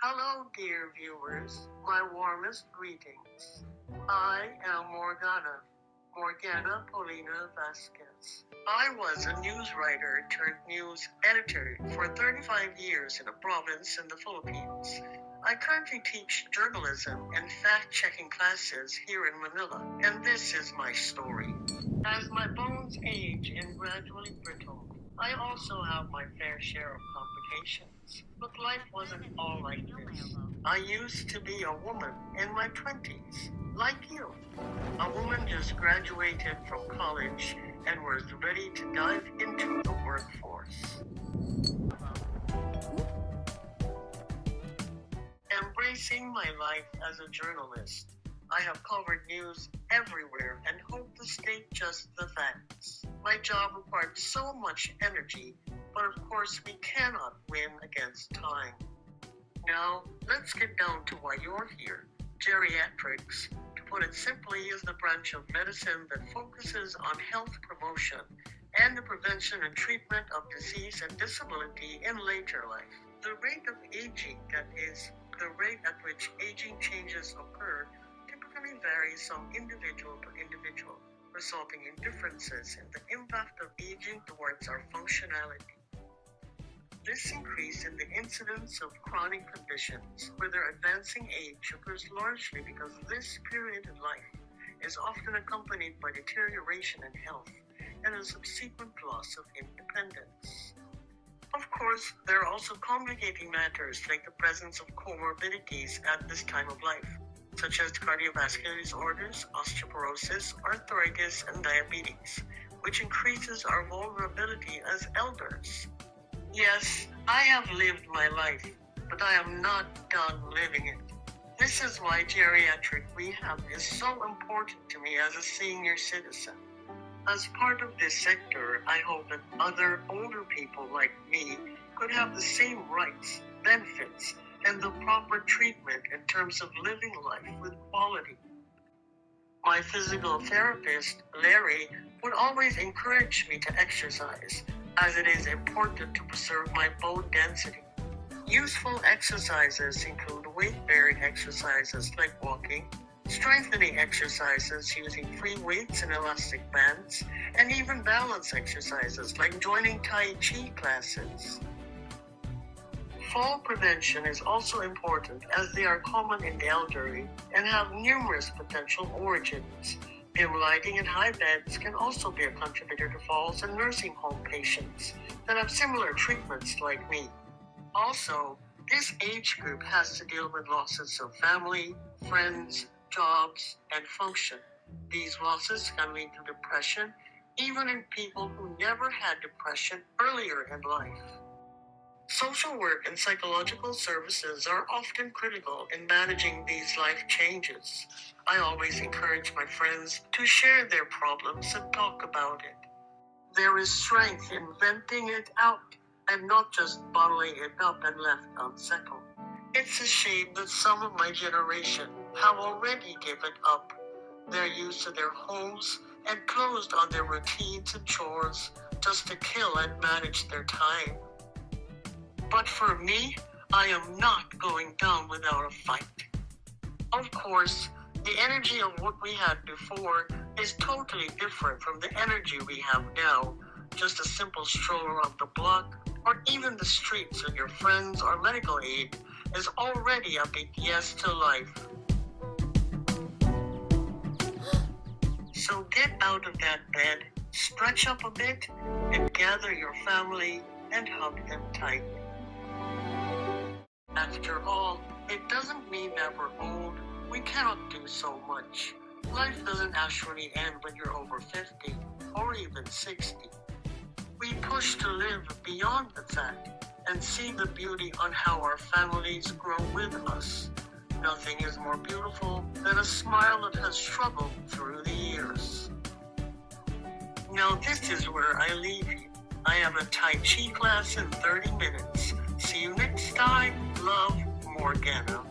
Hello, dear viewers. My warmest greetings. I am Morgana Paulina Vasquez. I was a news writer turned news editor for 35 years in a province in the Philippines. I currently teach journalism and fact-checking classes here in Manila, and this is my story. As my bones age and gradually brittle, I also have my fair share of complications, but life wasn't all like this. I used to be a woman in my 20s, like you. A woman just graduated from college and was ready to dive into the workforce. Embracing my life as a journalist, I have covered news everywhere and hope to state just the facts. My job required so much energy, but of course we cannot win against time. Now, let's get down to why you're here. Geriatrics, to put it simply, is the branch of medicine that focuses on health promotion and the prevention and treatment of disease and disability in later life. The rate of aging, that is, the rate at which aging changes occur, typically varies from individual to individual, resulting in differences in the impact of aging towards our functionality. This increase in the incidence of chronic conditions with their advancing age occurs largely because this period in life is often accompanied by deterioration in health and a subsequent loss of independence. Of course, there are also complicating matters like the presence of comorbidities at this time of life, such as cardiovascular disorders, osteoporosis, arthritis, and diabetes, which increases our vulnerability as elders. Yes, I have lived my life, but I am not done living it. This is why geriatric rehab is so important to me as a senior citizen. As part of this sector, I hope that other older people like me could have the same rights, benefits, and the proper treatment in terms of living life with quality. My physical therapist, Larry, would always encourage me to exercise, as it is important to preserve my bone density. Useful exercises include weight-bearing exercises like walking, strengthening exercises using free weights and elastic bands, and even balance exercises like joining Tai Chi classes. Fall prevention is also important as they are common in the elderly and have numerous potential origins. Dim lighting and high beds can also be a contributor to falls in nursing home patients that have similar treatments like me. Also, this age group has to deal with losses of family, friends, jobs, and function. These losses can lead to depression, even in people who never had depression earlier in life. Social work and psychological services are often critical in managing these life changes. I always encourage my friends to share their problems and talk about it. There is strength in venting it out and not just bottling it up and left unsettled. It's a shame that some of my generation have already given up. They're used to their homes and closed on their routines and chores just to kill and manage their time. But for me, I am not going down without a fight. Of course, the energy of what we had before is totally different from the energy we have now. Just a simple stroll around the block or even the streets with your friends or medical aid is already a big yes to life. So get out of that bed, stretch up a bit, and gather your family and hug them tight. After all, it doesn't mean that we're old. We cannot do so much. Life doesn't actually end when you're over 50 or even 60. We push to live beyond the fact and see the beauty on how our families grow with us. Nothing is more beautiful than a smile that has struggled through the years. Now this is where I leave you. I have a Tai Chi class in 30 minutes. See you next time. Love, Morgana.